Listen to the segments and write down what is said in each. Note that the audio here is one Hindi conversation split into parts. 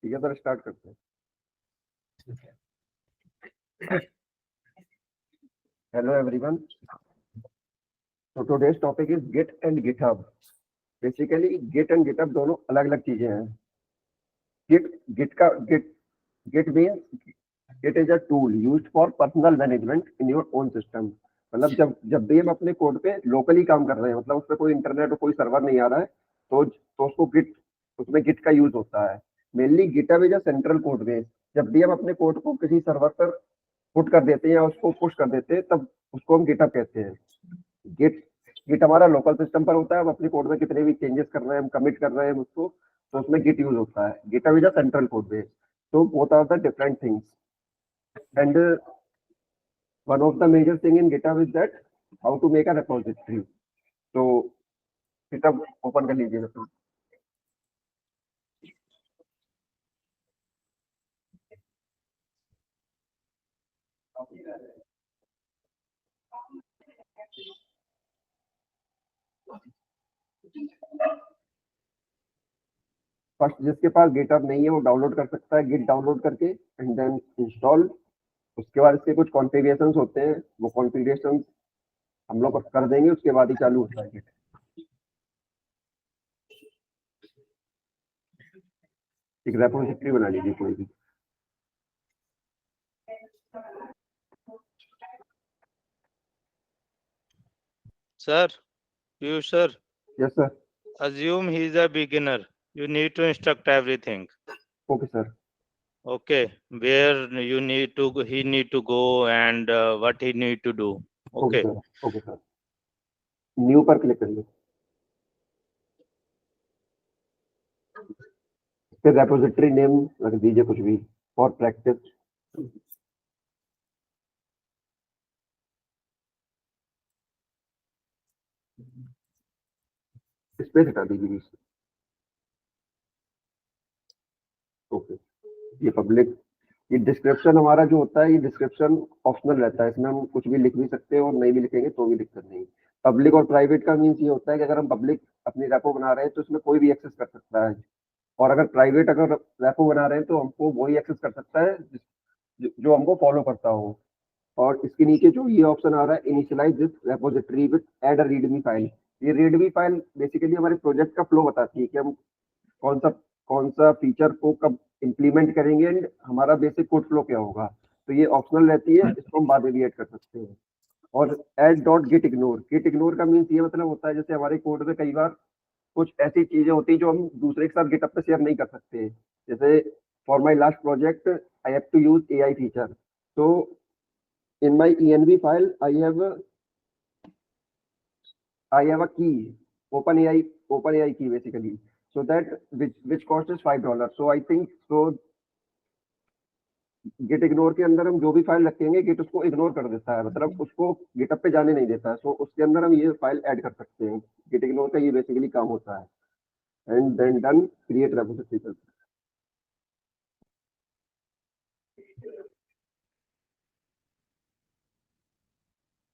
ठीक है सर, स्टार्ट करते हैं। हेलो एवरीवन, तो today's topic is Git and GitHub. Basically Git and GitHub दोनों अलग अलग चीजें हैं। Git Git means it is a tool used for personal management in your own system. मतलब जब भी हम अपने कोड पे लोकली काम कर रहे हैं, मतलब उस पर कोई इंटरनेट और कोई सर्वर नहीं आ रहा है, तो उसको उसमें गिट का यूज होता है। Mainly GitHub is a central code base. जब भी हम अपने कोड को किसी सर्वर पर पुट कर देते हैं या उसको पुश कर देते हैं, तब उसको हम गिटहब कहते हैं। गिट गिट हमारा लोकल सिस्टम पर होता है। हम अपने कोड में कितने भी चेंजेस कर रहे हैं, हम कमिट कर रहे हैं उसको, तो उसमें गिट यूज होता है। GitHub is a central code base. So both are the different things. And one of the major thing in GitHub is that how to make a repository. So GitHub open कर लीजिए मतलब। फर्स्ट जिसके पास GitHub नहीं है वो डाउनलोड कर सकता है, गिट डाउनलोड करके एंड देन इंस्टॉल। उसके बाद इसके कुछ कॉन्फ़िगरेशंस होते हैं, वो कॉन्फ़िगरेशंस हम लोग कर देंगे, उसके बाद ही चालू होता है गिट। एक रेपोजिटरी बना लीजिए कोई भी। Sir, you sir, yes sir. assume he is a beginner. You need to instruct everything. Okay sir. Okay, where you need to he need to go and what he need to do. Okay Okay. Sir. Okay sir, new पर क्लिक करिए, फिर रेपोजिटरी नेम रख दीजिए कुछ भी फॉर प्रैक्टिस। स्पेस हटा दीजिए बीच से। ओके, ये पब्लिक, ये डिस्क्रिप्शन हमारा जो होता है, ये डिस्क्रिप्शन ऑप्शनल रहता है। इसमें हम कुछ भी लिख भी सकते हैं और नहीं भी लिखेंगे तो भी दिक्कत नहीं। पब्लिक और प्राइवेट का मीन्स ये होता है कि अगर हम पब्लिक अपनी रेपो बना रहे हैं तो इसमें कोई भी एक्सेस कर सकता है, और अगर प्राइवेट अगर रेपो बना रहे हैं तो हमको वही एक्सेस कर सकता है जो हमको फॉलो करता हो। और इसके नीचे जो ये ऑप्शन आ रहा है, initialise this repository with add a readme file. ये रीडमी फाइल बेसिकली हमारे प्रोजेक्ट का फ्लो बताती है कि हम कौन सा कौन सा फीचर को कब इम्प्लीमेंट करेंगे एंड हमारा बेसिक कोड फ्लो क्या होगा। तो ये ऑप्शनल रहती है, इसको हम बाद में भी ऐड कर सकते हैं। और एड डॉट गेट इग्नोर का मीन्स ये मतलब होता है, जैसे हमारे कोड में कई बार कुछ ऐसी चीजें होती हैं जो हम दूसरे के साथ गिटअप पे शेयर नहीं कर सकते। जैसे for my last project I have to use AI feature, तो in my env file I have a key, OpenAI key basically. So that which cost is $5. So I think so git ignore के अंदर हम जो भी फाइल रखेंगे गिट उसको इग्नोर कर देता है, मतलब उसको गिटअप पे जाने नहीं देता है। सो उसके अंदर हम ये फाइल ऐड कर सकते हैं। गिट इग्नोर का ये बेसिकली काम होता है। And then done, create repository.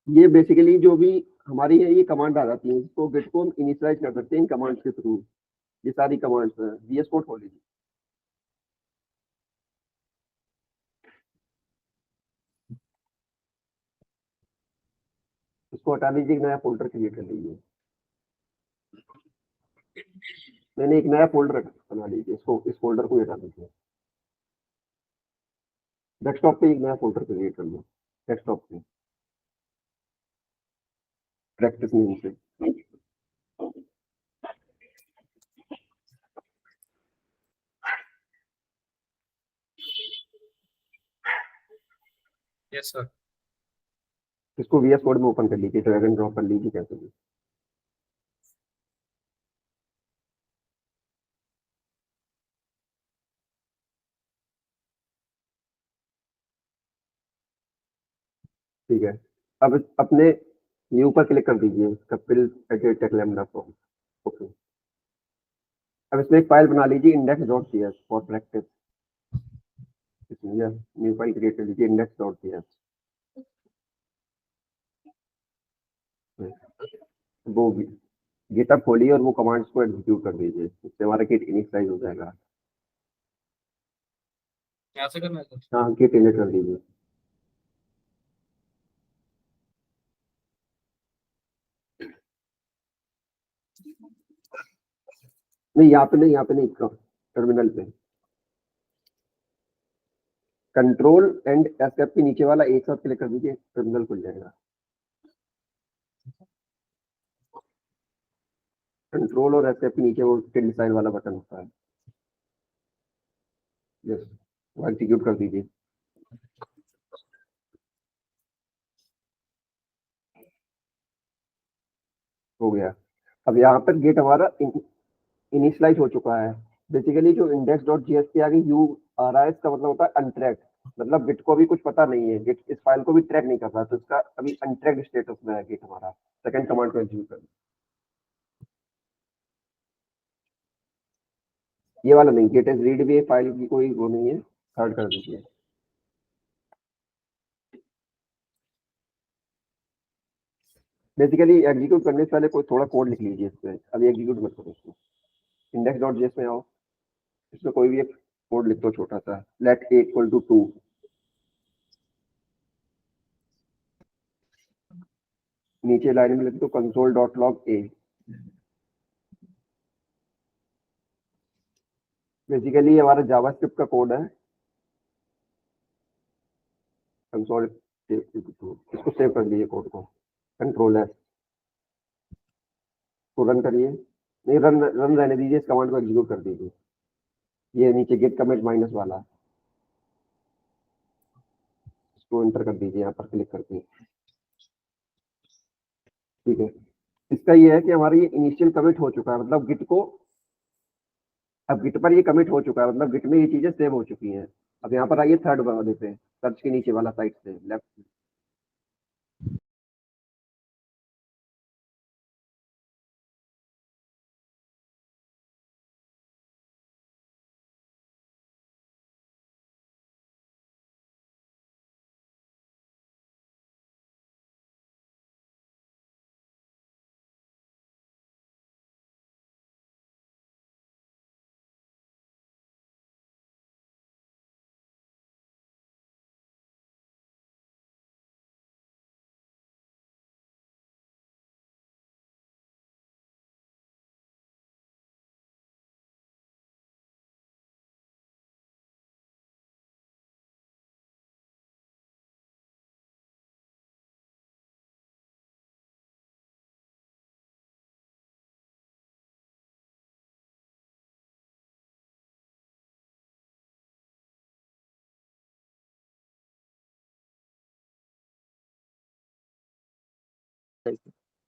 ये बेसिकली जो भी हमारी है ये कमांड आ जाती है, इसको गिट को हम इनिशियलाइज कर सकते हैं इन कमांड्स के थ्रू। ये सारी कमांड्स हैं। VS कोड खोल लीजिए, इसको हटा लीजिए, एक नया फोल्डर क्रिएट कर लीजिए। मैंने एक नया फोल्डर बना लीजिए, इसको इस फोल्डर को हटा दीजिए। डेस्कटॉप पे एक नया फोल्डर क्रिएट कर लो, डेस्कटॉप पे प्रैक्टिस नेम से। Yes sir. इसको VS कोड में ओपन कर लीजिए, ड्रैग एंड ड्रॉप कर लीजिए कैसे भी। ठीक है, अब अपने न्यू पर क्लिक कर दीजिए, Kapil tech lambda form. Okay, अब इसमें एक फाइल बना लीजिए index.js फॉर प्रैक्टिस। इसमें न्यू फाइल क्रिएट कर लीजिए index.js। वो गिटअप खोलिए और वो कमांड्स को एग्जीक्यूट कर दीजिए, इससे हमारा किट इनिशियलाइज हो जाएगा। ऐसे करना है। हाँ git init कर दीजिए। नहीं यहाँ पे नहीं, यहाँ पे नहीं, टर्मिनल पे कंट्रोल एंड एस्केप के नीचे वाला एक साथ क्लिक कर दीजिए, टर्मिनल खुल जाएगा। कंट्रोल और एस्केप के नीचे वो टिल्ड साइन वाला बटन होता है, यस, वो एग्जीक्यूट कर दीजिए। हो गया। अब यहाँ पर गेट हमारा इनिशियलाइज हो चुका है। बेसिकली जो index.js के आगे यू आ रहा है, इसका मतलब होता है अनट्रैक्ड, मतलब गिट को भी कुछ पता नहीं है, गिट इस फाइल को भी ट्रैक नहीं कर रहा, तो इसका अभी अनट्रैक्ड स्टेटस में है गिट हमारा। सेकंड कमांड को एग्जीक्यूट कर, ये वाला नहीं, गेट इज रीड भी फाइल की कोई वो नहीं है, थर्ड कर दीजिए। बेसिकली एग्जीक्यूट करने से पहले कोई थोड़ा कोड लिख लीजिए इस पे, अभी एग्जीक्यूट मत करो इसको। index.js में आओ, इसमें कोई भी एक कोड लिख दो छोटा सा, लेट a इक्वल टू 2, नीचे लाइन में लिख दो console.log a। बेसिकली हमारा जावास्क्रिप्ट का कोड है, कंसोल, इसको सेव कर लीजिए कोड को, कंट्रोल एस, को रन करिए, नहीं रन रन रहने दीजिए, इस कमांड को एग्जीक्यूट कर दीजिए। ये नीचे गेट कमिट माइनस वाला, इसको एंटर कर दीजिए, यहाँ पर क्लिक करके, ठीक है। इसका ये है कि हमारा ये इनिशियल कमिट हो चुका है, मतलब गिट को, अब गिट पर ये कमिट हो चुका है, मतलब गिट में ये चीजें सेव हो चुकी हैं। अब यहाँ पर आइए थर्ड वाले पे, सर्च के नीचे वाला साइड से लेफ्ट,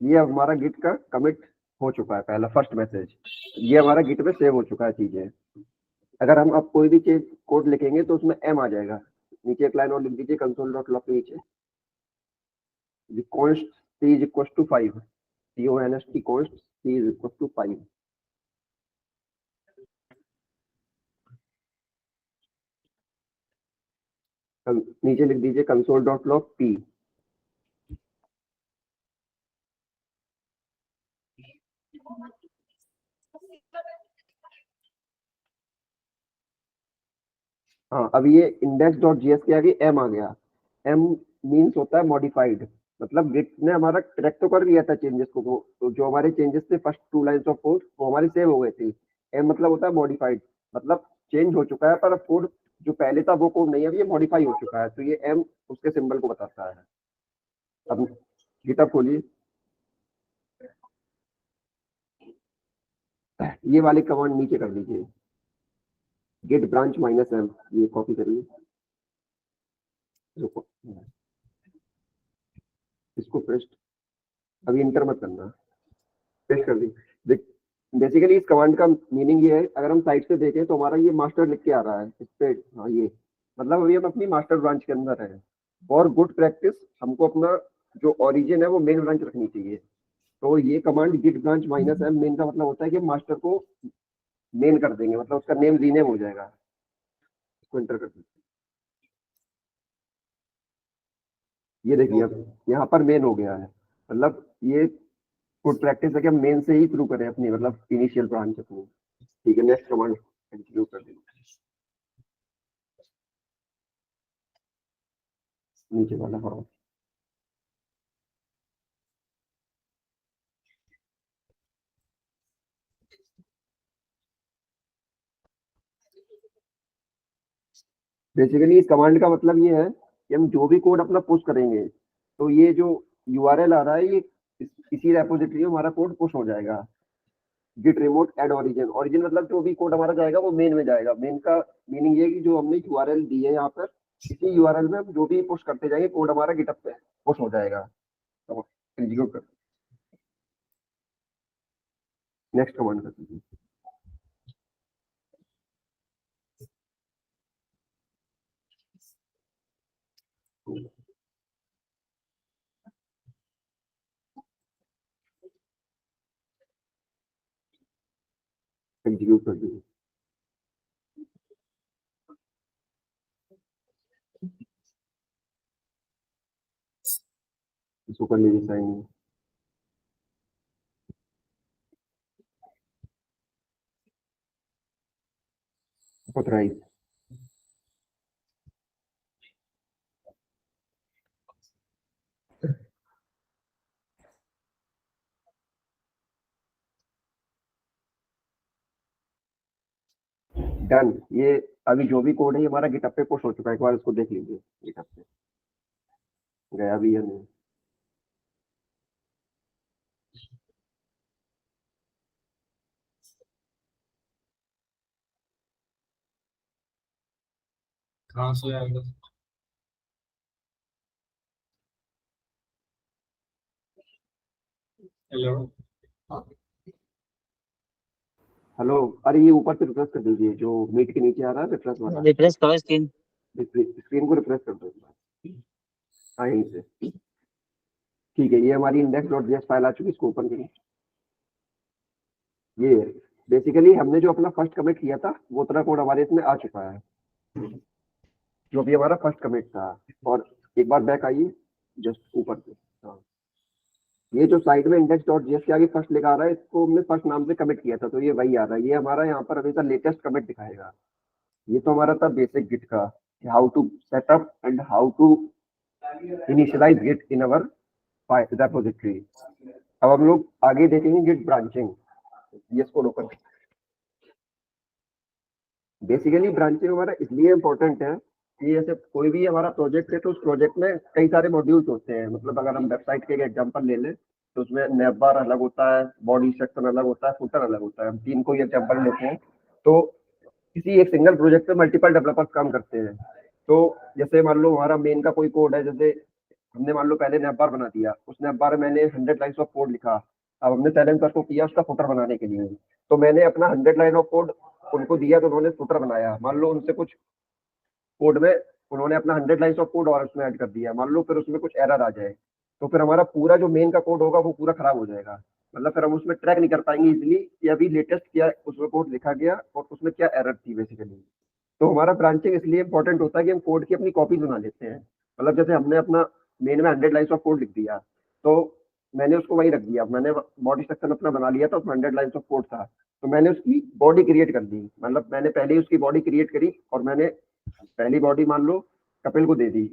ये हमारा गिट का कमिट हो चुका है, पहला फर्स्ट मैसेज, ये हमारा गिट में सेव हो चुका है चीजें। अगर हम अब कोई भी चीज कोड लिखेंगे तो उसमें एम आ जाएगा, नीचे एक लाइन और लिख दीजिए console.log के नीचे, const c is equals to 5, const const c is equals to 5, नीचे लिख दीजिए console.log p, हाँ अब ये index.js के आगे m आ गया, m मीन्स होता है मॉडिफाइड, मतलब गिट ने हमारा ट्रैक तो कर लिया था चेंजेस को, तो जो हमारे चेंजेस थे फर्स्ट 2 लाइंस ऑफ कोड वो हमारे सेव हो गए थे। m मतलब होता है मॉडिफाइड, मतलब चेंज हो चुका है, पर अब कोड जो पहले था वो कोड नहीं है, अब ये मॉडिफाई हो चुका है, तो ये m उसके सिंबल को बताता है। अब गिटअप खोलिए, ये वाली कमांड नीचे कर दीजिए, गेट ब्रांच माइनस m, ये कॉपी करिए, इसको पेस्ट, अभी इंटर मत करना, पेस्ट कर दी। बेसिकली इस कमांड का मीनिंग ये है, अगर हम साइड से देखें तो हमारा ये मास्टर लिख के आ रहा है इस पे, हाँ ये मतलब अभी हम अपनी मास्टर ब्रांच के अंदर है। फॉर गुड प्रैक्टिस हमको अपना जो ओरिजिन है वो मेन ब्रांच रखनी चाहिए, तो ये command git branch minus M main का मतलब होता है कि मास्टर को मेन कर देंगे, मतलब उसका नेम रीनेम हो जाएगा, इसको एंटर कर दीजिए। ये देखिए अब यहाँ पर मेन हो गया है, मतलब ये गुड प्रैक्टिस है कि हम मेन से ही शुरू करें अपनी, मतलब इनिशियल ब्रांच अपनी। ठीक है, नेक्स्ट कमांड एग्जीक्यूट कर देंगे। नीचे वाला, हाँ। बेसिकली इस कमांड का मतलब ये है कि हम जो भी कोड अपना पुश करेंगे तो ये जो यूआरएल आ रहा है ये इसी रेपोजिटरी में हमारा कोड पुश हो जाएगा। Git remote add origin, origin मतलब जो भी कोड हमारा जाएगा वो मेन में जाएगा। मेन का मीनिंग ये है कि जो हमने यूआरएल दी है यहाँ पर, इसी यूआरएल में हम जो भी पुश करते जाएंगे कोड हमारा गिटअप पे पुश हो जाएगा। तो एग्जीक्यूट कर, नेक्स्ट कमांड कर दीजिए। एग्जीक्यूट कर दीजिए। इसको कर लीजिए साइन, ऑथराइज। डन। ये अभी जो भी कोड है ये हमारा गिटअप पे पुश हो चुका है, एक बार इसको देख लीजिए गिटअप पे गया भी है नहीं। कहाँ से आएगा? हेलो। हेलो, अरे ये ऊपर से रिफ्रेश कर दीजिए, जो मीट के नीचे आ रहा है रिफ्रेश वाला, रिफ्रेश करो स्क्रीन। स्क्रीन को रिफ्रेश कर दो एक बार। हाँ यहीं से, ठीक है। ये हमारी इंडेक्स डॉट जेएस फाइल आ चुकी है, इसको ओपन करिए। ये बेसिकली हमने जो अपना फर्स्ट कमिट किया था वो उतना कोड हमारे इसमें आ चुका है, जो भी हमारा फर्स्ट कमिट था। और एक बार बैक आइए जस्ट ऊपर से, हाँ। ये जो साइड में इंडेक्स डॉट जेएस के आगे फर्स्ट लिखा आ रहा है, इसको हमने फर्स्ट नाम से कमिट किया था तो ये वही आ रहा है। ये हमारा यहाँ पर अभी का लेटेस्ट कमिट दिखाएगा। ये तो हमारा था बेसिक गिट का, how to setup and how to initialise git in our repository. अब हम लोग आगे देखेंगे गिट ब्रांचिंग। ये इसको ओपन, बेसिकली ब्रांचिंग हमारा इसलिए इम्पोर्टेंट है कि जैसे कोई भी हमारा प्रोजेक्ट है तो उस प्रोजेक्ट में कई सारे मॉड्यूल्स होते हैं। मतलब अगर हम वेबसाइट के एक एग्जांपल ले लें तो उसमें नेव बार अलग होता है, बॉडी सेक्शन अलग होता है, फुटर अलग होता है। हम तीन को एग्जांपल लेते हैं तो किसी एक सिंगल प्रोजेक्ट पे मल्टीपल डेवलपर्स काम करते हैं। तो जैसे मान लो हमारा मेन का कोई कोड है, जैसे हमने मान लो पहले नेव बार बना दिया, उस नेव बार में मैंने 100 लाइन्स ऑफ कोड लिखा। अब हमने साइलेंसर को किया उसका फुटर बनाने के लिए, तो मैंने अपना 100 लाइन ऑफ कोड उनको दिया तो उन्होंने फुटर बनाया। मान लो उनसे कुछ कोड में उन्होंने अपना 100 लाइन्स ऑफ कोड और उसमें ऐड कर दिया, मान लो फिर उसमें कुछ एरर आ जाए तो फिर हमारा पूरा जो मेन का कोड होगा वो पूरा खराब हो जाएगा। मतलब फिर हम उसमें ट्रैक नहीं कर पाएंगे इजिली कि अभी लेटेस्ट क्या उसमें कोड लिखा गया और उसमें क्या एरर थी बेसिकली। तो हमारा ब्रांचिंग इसलिए इंपॉर्टेंट होता है कि हम कोड की अपनी कॉपीज बना लेते हैं। मतलब जैसे हमने अपना मेन में 100 लाइन्स ऑफ कोड लिख दिया तो मैंने उसको वहीं रख दिया। मैंने बॉडी सेक्शन अपना बना लिया था, उसमें 100 लाइन्स ऑफ कोड था तो मैंने उसकी बॉडी क्रिएट कर दी। मतलब मैंने पहले ही उसकी बॉडी क्रिएट करी और मैंने पहली बॉडी मान लो कपिल को दे दी।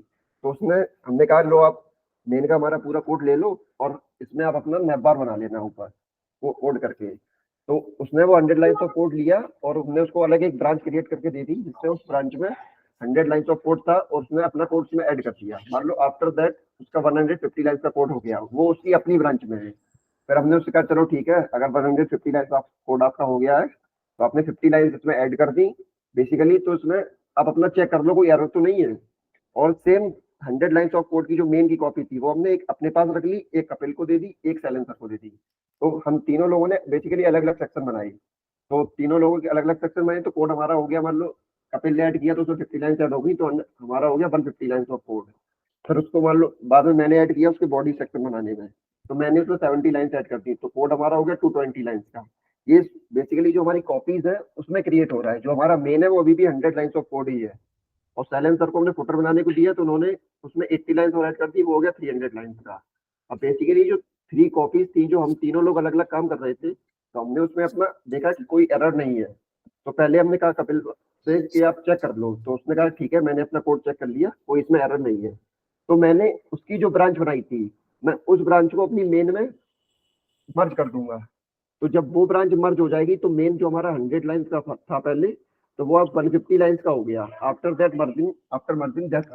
तो उसने हमने कहा लो आप मेन का हमारा पूरा कोड ले लो और इसमें आप अपना नेव बार बना लेना ऊपर वो कोड करके। तो उसने वो 100 लाइन्स ऑफ कोड लिया और उसने उसको अलग एक ब्रांच क्रिएट करके दे दी जिससे उस ब्रांच में 100 लाइन्स ऑफ कोड था और उसने अपना कोड उसमें ऐड कर दिया। मान लो आफ्टर दैट उसका 150 लाइन्स का कोड हो गया, वो उसकी अपनी ब्रांच में है। फिर हमने उससे कहा चलो ठीक है, अगर 150 लाइन्स ऑफ कोड आपका हो गया है तो आपने 50 लाइन्स इसमें ऐड कर दी बेसिकली, तो इसमें आप अपना चेक कर लो कोई एरर तो नहीं है। और सेम 100 लाइन्स ऑफ कोड की जो मेन की कॉपी थी वो हमने एक अपने पास रख ली, एक कपिल को दे दी, एक साइलेंसर को दे दी। तो हम तीनों लोगों ने बेसिकली अलग अलग सेक्शन बनाई। तो तीनों लोगों के अलग अलग सेक्शन बनाए तो कोड हमारा हो गया, मान लो कपिल ने ऐड किया तो उसमें 50 लाइन ऐड हो गई तो हमारा हो गया 150 लाइन ऑफ कोड। फिर उसको मान लो बाद में मैंने ऐड किया उसके बॉडी सेक्शन बनाने में तो मैंने उसमें 70 लाइन ऐड कर दी तो कोड हमारा हो गया 220 लाइन का। ये बेसिकली जो हमारी कॉपीज है उसमें क्रिएट हो रहा है। जो हमारा मेन है वो अभी भी 100 लाइन्स ऑफ कोड ही है और साइलेंसर को हमने फुटर बनाने को दिया तो उन्होंने उसमें 80 लाइन और ऐड कर दी, वो हो गया 300 लाइन का। अब बेसिकली जो 3 कॉपीज थी जो हम तीनों लोग अलग अलग काम कर रहे थे तो हमने उसमें अपना देखा कि कोई एरर नहीं है। तो पहले हमने कहा कपिल से कि आप चेक कर लो, तो उसने कहा ठीक है मैंने अपना कोड चेक कर लिया, कोई इसमें एरर नहीं है। तो मैंने उसकी जो ब्रांच बनाई थी, मैं उस ब्रांच को अपनी मेन में मर्ज कर दूंगा। तो जब वो ब्रांच मर्ज हो जाएगी तो मेन जो हमारा 100 लाइंस का था पहले, तो वो अब 150 लाइंस का हो गया आफ्टर मर्जिंग दैट।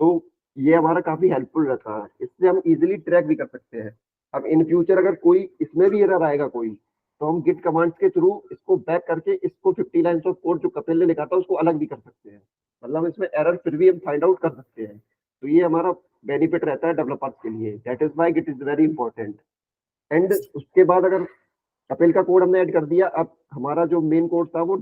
तो ये हमारा काफी हेल्पफुल रहता है, इससे हम इजीली ट्रैक भी कर सकते हैं। अब इन फ्यूचर अगर कोई इसमें भी एरर आएगा कोई, तो हम गिट कमांड्स के थ्रू इसको बैक करके इसको 50 लाइंस ऑफ कोड जो कपिल ने लिखा था उसको अलग भी कर सकते हैं। मतलब इसमें एरर फिर भी हम फाइंड आउट कर सकते हैं। तो ये हमारा बेनिफिट रहता है डेवलपर्स के लिए, that is why git is very important. And उसके बाद अगर कपिल का कोड हमने ऐड कर दिया, अब हमारा जो मेन कोड था वो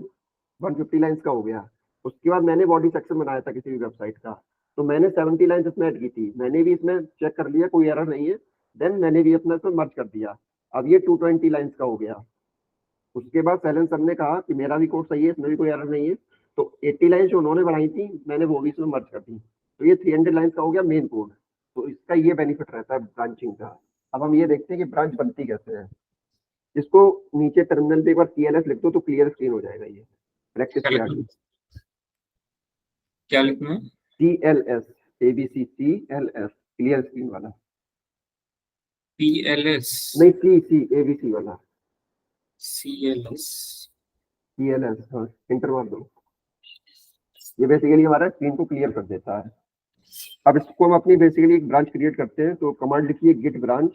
150 लाइंस का हो गया। उसके बाद मैंने बॉडी सेक्शन बनाया था किसी भी वेबसाइट का, तो मैंने 70 लाइंस इसमें ऐड की थी। मैंने भी इसमें चेक कर लिया कोई एरर नहीं है, देन मैंने भी अपना इसमें मर्ज कर दिया। अब ये 220 लाइंस का हो गया। उसके बाद सैलन सर ने कहा कि मेरा भी कोड सही है, इसमें भी कोई एरर नहीं है, तो 80 लाइंस जो उन्होंने बढ़ाई थी मैंने वो भी इसमें मर्ज कर दी। तो ये 300 लाइंस का हो गया मेन कोड। तो इसका ये बेनिफिट रहता है ब्रांचिंग का। अब हम ये देखते हैं कि ब्रांच बनती कैसे है। इसको नीचे टर्मिनल पे एक बार CLS लिख दो तो क्लियर स्क्रीन हो जाएगा। ये प्रैक्टिस क्या किया लिखना? क्या लिखना है? CLS ABCCLS क्लियर स्क्रीन वाला, PLS नहीं C ABC वाला CLS CLS, हाँ इंटर मार दो। ये बेसिकली हमारा स्क्रीन को क्लियर कर देता है। अब इसको हम अपनी बेसिकली एक ब्रांच क्रिएट करते हैं। तो कमांड लिखिए git branch,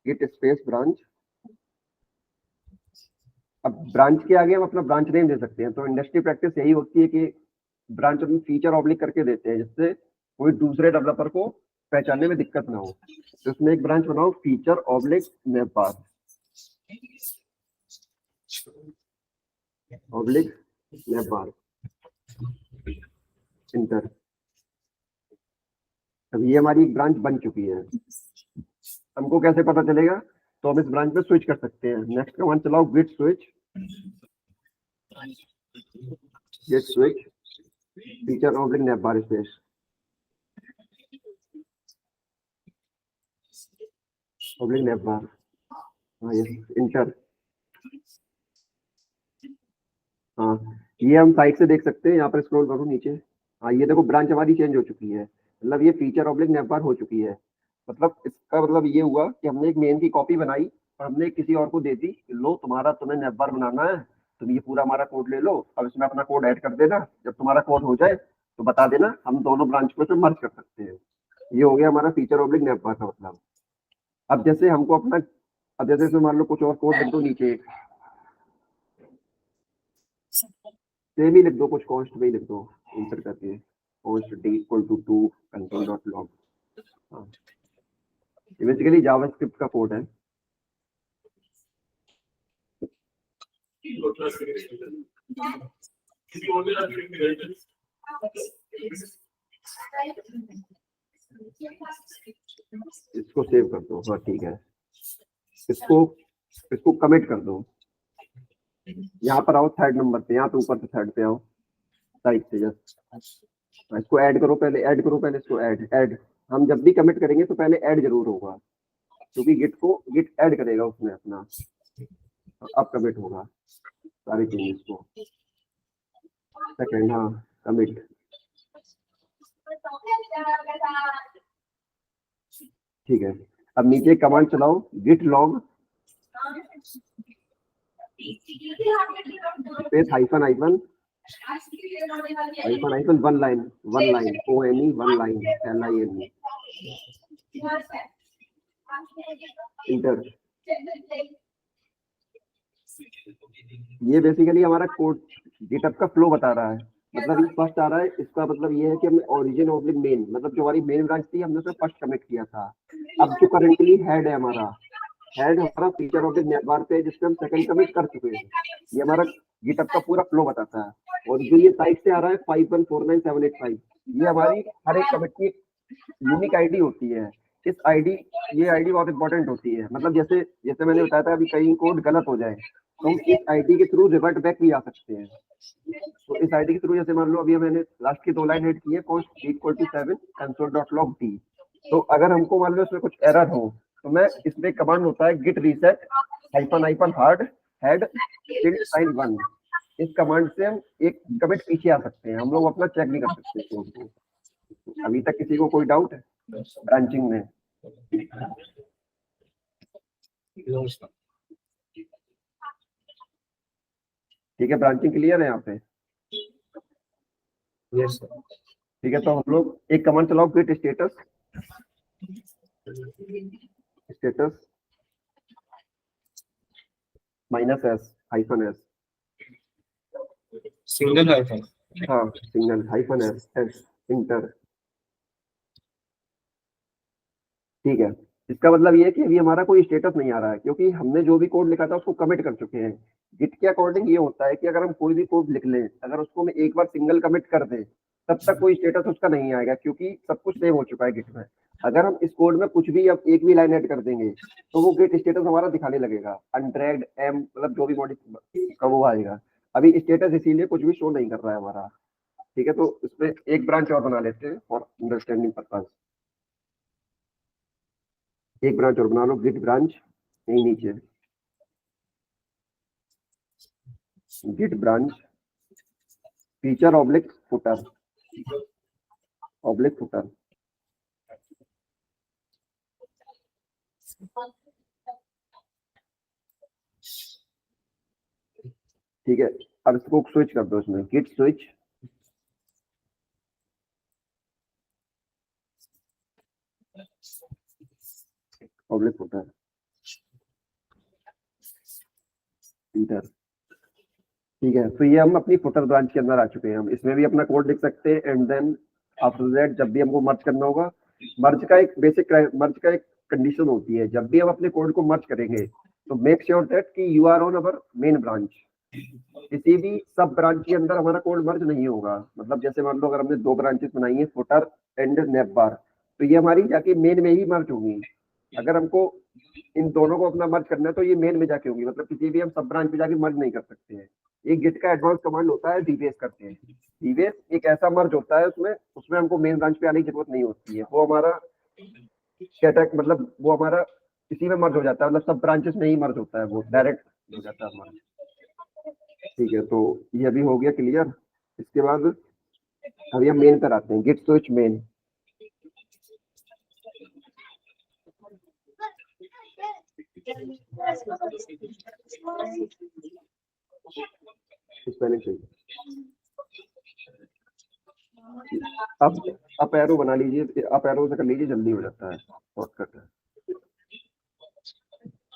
git space branch. अब ब्रांच के आगे हम अपना ब्रांच नेम दे सकते हैं। तो इंडस्ट्री प्रैक्टिस यही होती है कि ब्रांच अपनी फीचर ऑब्लिक करके देते हैं, जिससे कोई दूसरे डेवलपर को पहचानने में दिक्कत ना हो। तो इसमें एक ब्रांच बनाओ फीचर ऑब्लिक नैप बार ऑब्लिक नैप बार, इंटर। अब ये हमारी एक ब्रांच बन चुकी है। हमको कैसे पता चलेगा? तो हम इस ब्रांच पे स्विच कर सकते हैं। नेक्स्ट कमांड चलाओ git switch feature oblique nap bar space oblique nap bar, हाँ ये इंटर। हाँ ये हम साइड से देख सकते हैं, यहाँ पर स्क्रॉल करो नीचे। हाँ ये देखो ब्रांच हमारी चेंज हो चुकी है, मतलब ये फीचर ऑब्लिक नैप बार हो चुकी है। मतलब इसका मतलब ये हुआ कि हमने एक मेन की कॉपी बनाई और हमने किसी और को दे दी, लो तुम्हें नैप बार बनाना है, तुम ये पूरा हमारा कोड ले लो, अब इसमें अपना कोड ऐड कर देना, जब तुम्हारा कोड हो जाए तो बता देना, हम दोनों ब्रांच को मर्ज कर सकते हैं। ये हो गया हमारा फीचर ऑब्लिक नैप बार का मतलब। अब जैसे हमको अपना, अब जैसे मान लो कुछ और कोड लिख दो नीचे, सेम ही लिख दो, कुछ कॉन्स्ट में ही लिख दो, इंटर करके const d equal to 2 console.log। हाँ ये बेसिकली जावास्क्रिप्ट का कोड है। इसको सेव कर दो, हाँ ठीक है। इसको कमिट कर दो। यहाँ पर आओ थर्ड नंबर पे, यहाँ पे ऊपर से थर्ड पे आओ, साइड से जस्ट इसको ऐड करो, पहले इसको ऐड। हम जब भी कमिट करेंगे तो पहले ऐड जरूर होगा, क्योंकि गिट ऐड करेगा उसमें अपना, अब कमिट होगा सारे चेंजेस को। सेकंड, हाँ कमिट, ठीक है। अब नीचे कमांड चलाओ git log space hyphen hyphen one line ONE one line LINE enter. ये बेसिकली हमारा कोड गिटहब का फ्लो बता रहा है। मतलब ये फर्स्ट आ रहा है, इसका मतलब ये है कि हमने ओरिजिन ऑब्लिक मेन, मतलब जो हमारी मेन ब्रांच थी हमने उसे फर्स्ट कमिट किया था। अब जो करंटली हेड है हमारा फीचर ऑब्लिक नैप बार पे, जिसपे हम सेकंड कमिट कर चुके हैं। ये हमारा गिटहब का पूरा फ्लो बताता है। और जो ये साइड से आ रहा है 5149785, ये हमारी हर एक कमिट की यूनिक आईडी होती है। ये आईडी बहुत इंपॉर्टेंट होती है। मतलब जैसे मैंने बताया था, अभी कहीं कोड गलत हो जाए तो हम इस आईडी के थ्रू रिवर्ट बैक भी आ सकते हैं। तो इस आईडी के थ्रू, जैसे मान लो अभी मैंने लास्ट की 2 लाइन ऐड की है, cost equal to 7 console.log t। तो अगर हमको मान लो इसमें कुछ एरर हो, तो मैं इसमें कमांड होता है git reset hyphen hard head tilde sign 1। इस कमांड से हम एक कमिट पीछे आ सकते हैं, हम लोग अपना चेक भी कर सकते हैं कोड को। अभी तक किसी को कोई डाउट है ब्रांचिंग में? No, sir. ठीक है, ब्रांचिंग क्लियर है यहाँ पे? Yes, sir. ठीक है, तो हम लोग एक कमांड चलाओ, get status -s -s। Single hyphen. हाँ, सिंगल -s इंटर। ठीक है, इसका मतलब ये है कि अभी हमारा कोई स्टेटस नहीं आ रहा है, क्योंकि हमने जो भी कोड लिखा था उसको कमिट कर चुके हैं। गिट के अकॉर्डिंग ये होता है कि अगर हम कोई भी कोड लिख लें, अगर उसको हम एक बार सिंगल कमिट कर दें, तब तक कोई स्टेटस उसका नहीं आएगा, क्योंकि सब कुछ सेव हो चुका है गिट में। अगर हम इस कोड में कुछ भी अब एक भी लाइन ऐड कर देंगे, तो वो गिट स्टेटस हमारा दिखाने लगेगा, अनट्रैक्ड एम, मतलब जो भी मॉडिफाई का वो आएगा। अभी स्टेटस इसीलिए कुछ भी शो नहीं कर रहा है हमारा। ठीक है, तो इसमें एक ब्रांच और बना लेते हैं फॉर अंडरस्टैंडिंग पर्पज। एक ब्रांच और बना लो, गिट ब्रांच यहीं नीचे, git branch feature oblique footer ठीक है, अब इसको स्विच कर दो, इसमें git switch oblique footer enter. ठीक है, तो ये हम अपनी फुटर ब्रांच के अंदर आ चुके हैं। हम इसमें भी अपना कोड लिख सकते हैं, एंड देन आफ्टर दैट जब भी हमको मर्ज करना होगा, मर्ज का एक कंडीशन होती है, जब भी हम अपने कोड को मर्ज करेंगे तो मेक श्योर दैट कि you are on our main branch. किसी भी सब ब्रांच के अंदर हमारा कोड मर्ज नहीं होगा। मतलब जैसे मान लो अगर हमने 2 ब्रांचेस बनाई है, फुटर एंड नेप बार, तो ये हमारी जाके मेन में ही मर्ज होंगी। अगर हमको इन दोनों को अपना मर्ज करना है तो ये मेन में जाके होंगी, मतलब किसी भी हम सब ब्रांच में जाके मर्ज नहीं कर सकते हैं। एक गिट का एडवांस कमांड होता है डीबेस करते हैं। डीबेस एक ऐसा मर्ज होता है, उसमें हमको मेन ब्रांच पे आने की जरूरत नहीं होती है। वो हमारा मतलब वो हमारा इसी में मर्ज हो जाता है, मतलब सब ब्रांचेस में ही मर्ज होता है, वो डायरेक्ट हो जाता है हमारा। ठीक है, तो ये अभी हो गया क्लियर। इसके बाद अभी हम मेन पर आते हैं, गिट स्विच मेन। स्पेलिंग सही। अब एरो बना लीजिए, अप एरो से कर लीजिए, जल्दी हो जाता है, शॉर्टकट है।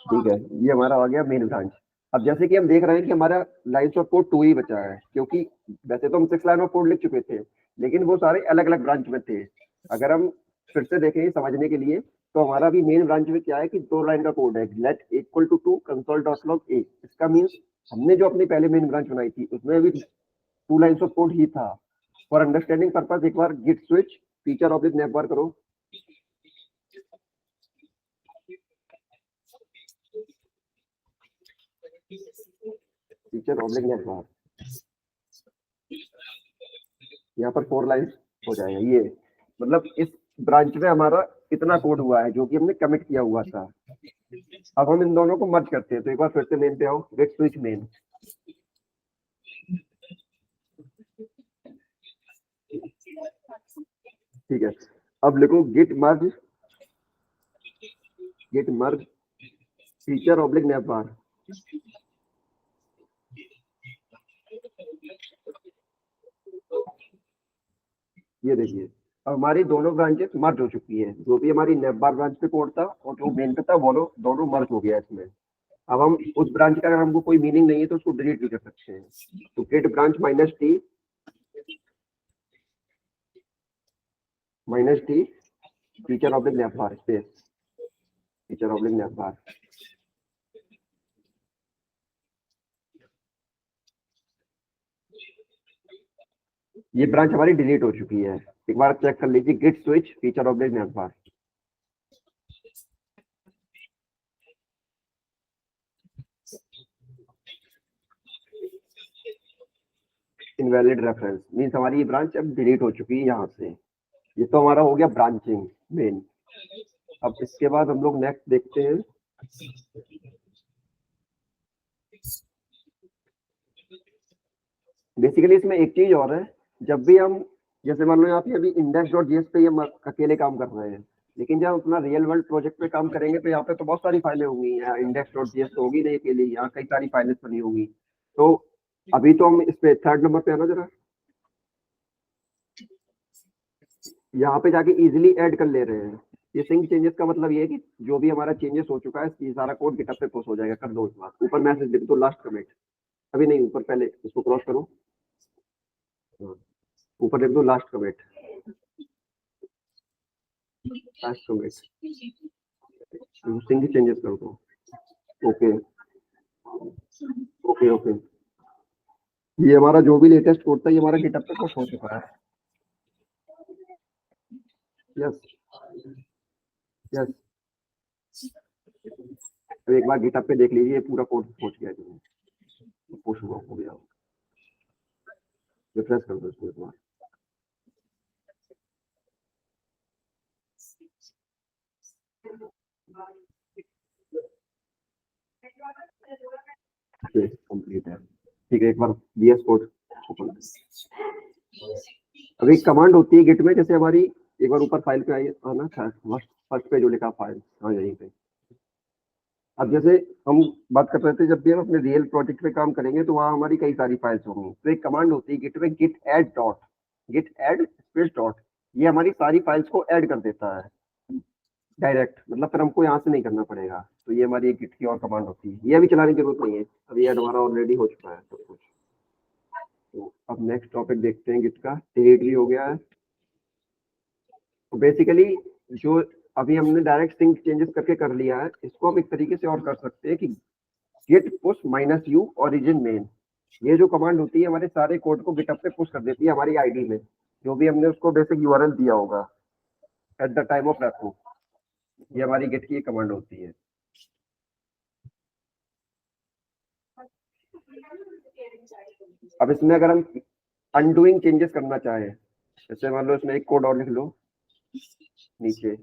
ठीक है, ये हमारा आ गया मेन ब्रांच। अब जैसे कि हम देख रहे हैं कि हमारा लाइन्स ऑफ कोड 2 ही बचा है, क्योंकि वैसे तो हम 6 लाइन ऑफ कोड लिख चुके थे, लेकिन वो सारे अलग अलग ब्रांच में थे। अगर हम फिर से देखें समझने के लिए, तो हमारा भी मेन ब्रांच में क्या है कि 2 लाइन का कोड है, let equal to 2 console.log a। इसका मीन्स हमने जो अपनी पहले मेन ब्रांच बनाई थी उसमें भी 2 लाइन्स ऑफ कोड ही था। फॉर अंडरस्टैंडिंग पर्पज एक बार git switch feature object nap bar करो। फीचर ऑब्जेक्ट नेप बार, यहाँ पर 4 लाइन हो जाएगा। ये मतलब इस ब्रांच में हमारा इतना कोड हुआ है जो कि हमने कमिट किया हुआ था। अब हम इन दोनों को मर्ज करते हैं, तो एक बार फिर से मेन पे आओ, गिट स्विच मेन। ठीक है, अब लिखो Git merge feature object nap bar. ये देखिए, अब हमारी दोनों ब्रांचेस मर्ज हो चुकी है। जो भी हमारी नेप बार ब्रांच पे कोड था और जो मेन पे था, वो दोनों मर्ज हो गया इसमें। अब हम उस ब्रांच का अगर हमको कोई मीनिंग नहीं है तो उसको डिलीट भी कर सकते हैं। तो git branch -t feature object nap bar space feature object nap bar. ये ब्रांच हमारी डिलीट हो चुकी है। एक बार चेक कर लीजिए, git switch feature object nap bar. Invalid reference means हमारी ये ब्रांच अब डिलीट हो चुकी है यहाँ से। ये तो हमारा हो गया ब्रांचिंग मेन। अब इसके बाद हम लोग नेक्स्ट देखते हैं, बेसिकली इसमें एक चीज और है, जब भी हम जैसे मान लो यहाँ पे अभी index.js पे हम अकेले काम कर रहे हैं, लेकिन जब अपना रियल वर्ल्ड प्रोजेक्ट पे काम करेंगे तो यहाँ पे तो बहुत सारी फाइलें होंगी, यहाँ index.js तो होगी नहीं अकेले, यहाँ कई सारी फाइलें बनी होंगी। तो अभी तो हम इस पे थर्ड नंबर पे है ना जरा, यहाँ पे जाके इजीली ऐड कर ले रहे हैं। ये सिंक चेंजेस का मतलब ये है कि जो भी हमारा चेंजेस हो चुका है ये सारा कोड गिटहब पे पुश हो जाएगा, कर दो इस बार। ऊपर मैसेज लिख दो लास्ट कमिट, अभी नहीं ऊपर, पहले इसको क्रॉस करो, हाँ, ऊपर लिख दो last commit, last commit, sync changes कर दो। ओके ओके ओके, ये हमारा जो भी लेटेस्ट कोड था ये हमारा गिटहब पे पुश हो चुका है। यस यस, तो एक बार गिटहब पे देख लीजिए, पूरा कोड पहुंच गया है, पुश हुआ हो गया, रिफ्रेश कर दो इसको एक बार। कंप्लीट है, ठीक है। एक बार VS कोड ओपन, अब एक कमांड होती है गिट में, जैसे हमारी एक बार ऊपर फाइल पे आई है ना, फर्स्ट पे जो लिखा फाइल, हाँ यहीं पे। अब जैसे हम बात कर रहे थे, जब भी हम अपने रियल प्रोजेक्ट पे काम करेंगे तो वहाँ हमारी कई सारी फाइल्स होंगी, तो एक कमांड होती है गिट में, गिट ऐड स्पेस डॉट, ये हमारी सारी फाइल्स को ऐड कर देता है डायरेक्ट, मतलब फिर हमको यहाँ से नहीं करना पड़ेगा। तो ये हमारी एक गिट की और कमांड होती है, ये अभी चलाने की जरूरत नहीं है, अभी ऐड हमारा ऑलरेडी हो चुका है सब कुछ। तो अब नेक्स्ट टॉपिक देखते हैं गिट का, टेरिटरी हो गया है। तो बेसिकली जो अभी हमने डायरेक्ट सिंक चेंजेस करके कर लिया है, इसको हम एक तरीके से और कर सकते हैं कि git push -u origin main, ये जो कमांड होती है हमारे सारे कोड को गिटहब पे पुश कर देती है हमारी आईडी में, जो भी हमने उसको बेसिक यूआरएल दिया होगा at the time of repo, ये हमारी गिट की कमांड होती है। अब इसमें अगर हम अनडूइंग चेंजेस करना चाहें, जैसे मान लो इसमें एक कोड और लिख लो नीचे,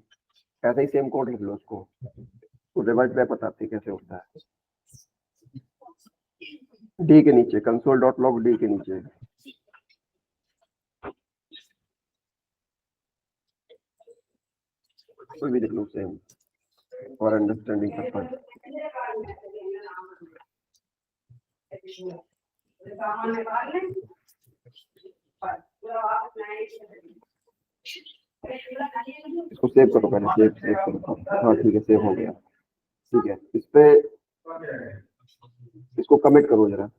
ऐसा ही सेम कोड लिख लो उसको, तो रिवर्ट बैक बताते हैं कैसे होता है। डी के नीचे console.log, डी के नीचे कोई भी लिख लो सेम फॉर अंडरस्टैंडिंग पर्पस। इसको सेव करो पहले, सेव करो, हाँ ठीक है, सेव हो गया, ठीक है। इस पे इसको कमिट करो जरा,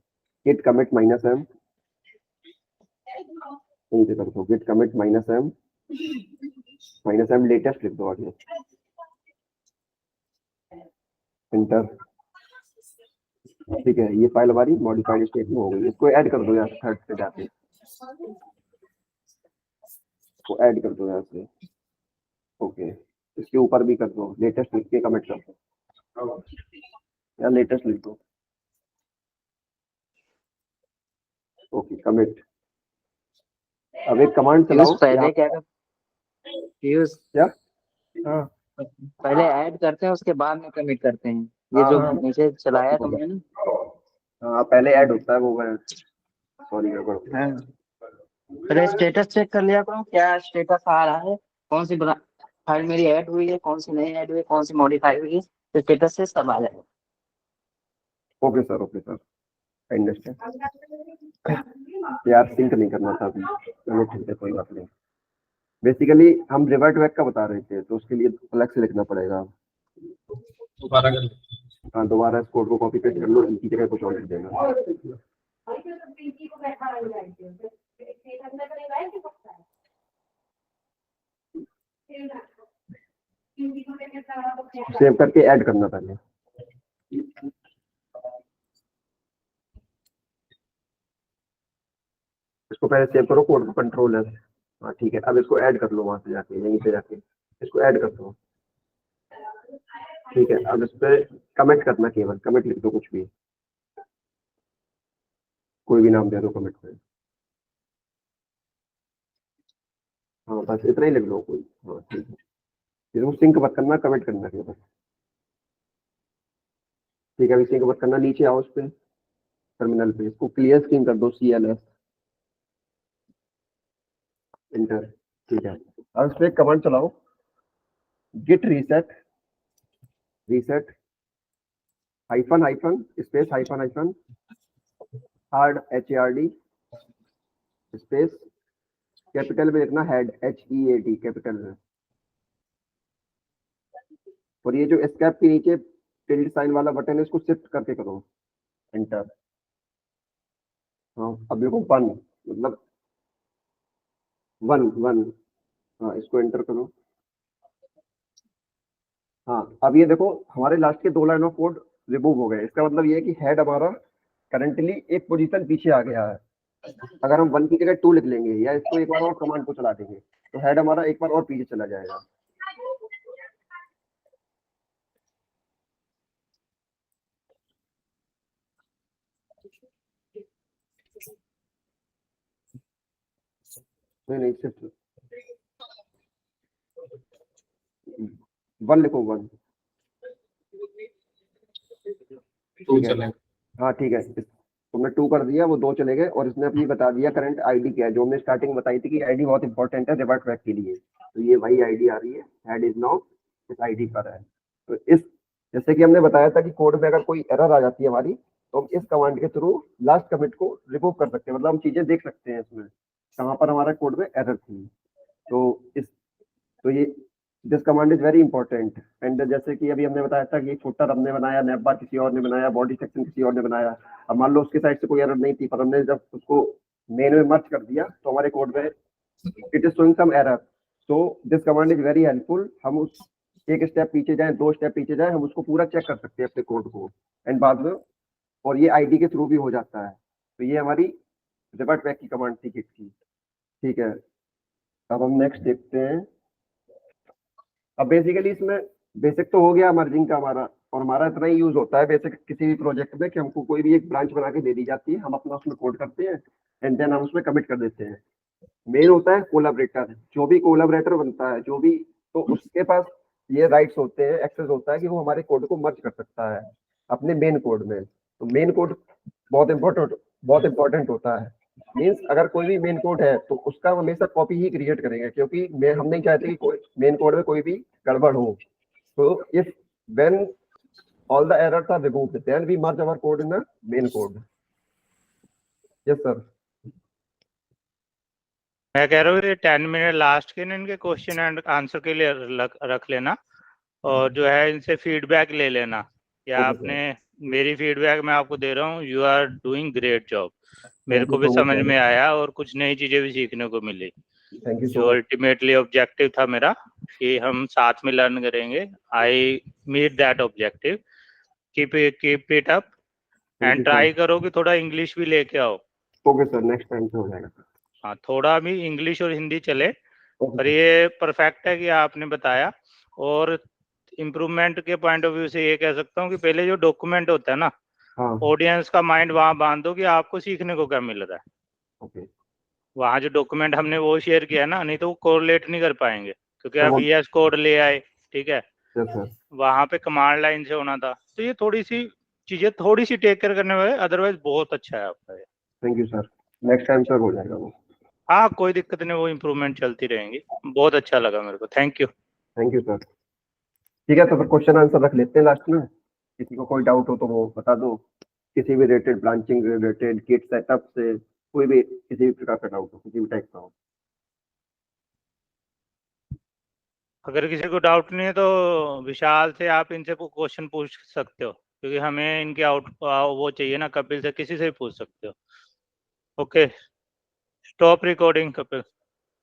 git commit -m, नीचे कर दो git commit -m लेटेस्ट लिख दो आगे, एंटर, ठीक है। ये फाइल हमारी मॉडिफाइड स्टेट में हो गई, इसको ऐड कर दो यहाँ थर्ड पे जाके, इसको ऐड कर दो यहाँ से, ओके। इसके ऊपर भी कर दो, लेटेस्ट लिख के कमिट कर दो, या लेटेस्ट लिख दो, ओके कमिट। अब एक कमांड चलाओ, पहले क्या कर यूज क्या, हाँ पहले ऐड करते हैं उसके बाद में कमिट करते हैं, ये जो नीचे चलाया तुमने ना। हाँ पहले ऐड होता है वो, सॉरी गड़बड़। हाँ, पहले स्टेटस चेक कर लिया करो, क्या स्टेटस आ रहा है, कौन सी फाइल मेरी ऐड हुई है, कौन सी नहीं ऐड हुई, कौन सी मॉडिफाई हुई है, तो स्टेटस से सब आ जाएगा। Okay sir, I understand. यार सिंक नहीं करना था अभी, चलो ठीक है कोई बात नहीं। बेसिकली हम रिवर्ट बैक का बता रहे थे, तो उसके लिए अलग से लिखना पड़ेगा। दोबारा कर हाँ दोबारा इस कोड को कॉपी पेस्ट कर लो, इनकी जगह कुछ और लिख देना। सेव करके ऐड करना पहले, इसको पहले सेव करो कोड को, कंट्रोल है, हाँ ठीक है। अब इसको ऐड कर लो वहां से जाके, यहीं पे जाके इसको ऐड कर दो, ठीक है। अब इस पे कमेंट करना, केवल कमेंट लिख दो, कुछ भी कोई भी नाम दे दो कमेंट में, हाँ बस इतना ही लिख लो कोई, हाँ ठीक है। इसको सिंक मत करना, कमेंट करना केवल, ठीक है। अभी सिंक मत करना, नीचे आओ उस पे टर्मिनल पे, इसको क्लियर स्क्रीन कर दो CLS, इंटर, ठीक है। अब इस पे एक कमांड चलाओ, git reset hyphen hyphen space hyphen hyphen hard HARD space capital में लिखना हेड HEAD कैपिटल में, और ये जो एस्केप के नीचे टिल्ड साइन वाला बटन है इसको शिफ्ट करके करो, एंटर। हाँ अब देखो 1 मतलब 1 हाँ इसको एंटर करो। हाँ अब ये देखो हमारे लास्ट के 2 लाइन ऑफ कोड रिमूव हो गए। इसका मतलब ये है कि हेड हमारा करंटली एक पोजीशन पीछे आ गया है। अगर हम 1 की जगह 2 लिख लेंगे या इसको एक बार और कमांड को चला देंगे तो हेड हमारा एक बार और पीछे चला जाएगा। नहीं सिर्फ 1 लिखो 1, टू ठीक है। चलेगा। हाँ ठीक है, तुमने 2 कर दिया, वो 2 चले गए और इसने अपनी बता दिया करंट आईडी क्या है, जो हमने स्टार्टिंग बताई थी कि आईडी बहुत इंपॉर्टेंट है रिवर्ट बैक के लिए। तो ये वही आईडी आ रही है, हेड इज नाउ इस आईडी पर है। तो इस जैसे कि हमने बताया था कि कोड में अगर कोई एरर आ जाती है हमारी तो हम इस कमांड के थ्रू लास्ट कमिट को रिमूव कर सकते हैं, मतलब हम चीजें देख सकते हैं इसमें कहाँ पर हमारा कोड में एरर थी। तो ये this command is very important. And जैसे कि अभी हमने बताया था कि फुटर हमने बनाया, नैप बार किसी और ने बनाया, बॉडी सेक्शन किसी और ने बनाया। अब मान लो उसके साइड से कोई एरर नहीं थी पर हमने जब उसको मेन में मर्ज कर दिया तो हमारे कोड में it is showing some error. So this command is very helpful. हम उस एक स्टेप पीछे जाए, 2 स्टेप पीछे जाए, हम उसको पूरा चेक कर सकते हैं अपने कोड को एंड बाद में, और ये आईडी के थ्रू भी हो जाता है। तो ये हमारी रिवर्ट बैक की कमांड थी किट की, ठीक है। अब हम नेक्स्ट देखते हैं। अब बेसिकली इसमें बेसिक तो हो गया मर्जिंग का हमारा, और हमारा इतना ही यूज होता है बेसिक किसी भी प्रोजेक्ट में कि हमको कोई भी एक ब्रांच बना के दे दी जाती है, हम अपना उसमें कोड करते हैं एंड देन हम उसमें कमिट कर देते हैं। मेन होता है कोलैबोरेटर, जो भी कोलैबोरेटर बनता है, जो भी, तो उसके पास ये राइट्स होते हैं, एक्सेस होता है कि वो हमारे कोड को मर्ज कर सकता है अपने मेन कोड में। तो मेन कोड बहुत इंपॉर्टेंट होता है। मीन्स अगर कोई भी मेन कोड है तो उसका हमेशा कॉपी ही क्रिएट करेंगे, क्योंकि हम नहीं चाहते कि कोई मेन कोड में कोई भी गड़बड़ हो। तो if when all the errors are removed then we merge our code in the main code. Yes sir. मैं कह रहा हूँ ये 10 मिनट लास्ट के ना इनके क्वेश्चन एंड आंसर के लिए रख लेना, और जो है इनसे फीडबैक ले लेना। या Okay, आपने मेरी फीडबैक मैं आपको दे रहा हूँ, you are doing great job. मेरे Thank को you भी so much, समझ sir. में आया और कुछ नई चीजें भी सीखने को मिली। थैंक यू जो सो मच। अल्टीमेटली ऑब्जेक्टिव था मेरा कि हम साथ में लर्न करेंगे, I meet that objective. Keep it up Thank and you, try sir. करो कि थोड़ा इंग्लिश भी लेके आओ। ओके सर, नेक्स्ट टाइम से हो जाएगा सर। हाँ, थोड़ा भी इंग्लिश और हिंदी चले, ओके पर सर। ये परफेक्ट है कि आपने बताया। और इम्प्रूवमेंट के पॉइंट ऑफ व्यू से ये कह सकता हूँ कि पहले जो डॉक्यूमेंट होता है ना, हाँ ऑडियंस का माइंड वहां बांध दो कि आपको सीखने को क्या मिल रहा है। ओके। वहां जो डॉक्यूमेंट हमने वो शेयर किया ना, नहीं तो वो कोरिलेट नहीं कर पाएंगे, क्योंकि तो आप वो VS कोड ले आए, ठीक है, यस सर। वहां पे कमांड लाइन से होना था। तो ये थोड़ी सी चीजें थोड़ी सी टेक केयर करने वाले, अदरवाइज बहुत अच्छा है आपका ये। Thank you sir, next time sir हो जाएगा वो। हाँ, कोई दिक्कत नहीं, वो इम्प्रूवमेंट चलती रहेंगी। बहुत अच्छा लगा मेरे को, thank you. Thank you sir. ठीक है, तो फिर क्वेश्चन आंसर रख लेते हैं लास्ट में। किसी को कोई डाउट हो तो वो बता दो, किसी भी related, branching related, kit setup से, कोई भी किसी भी प्रकार का डाउट हो, किसी भी टाइप का हो। अगर किसी को डाउट नहीं है तो विशाल से आप इनसे क्वेश्चन पूछ सकते हो, क्योंकि हमें इनके वो चाहिए ना, कपिल से, किसी से भी पूछ सकते हो। Okay, stop recording Kapil.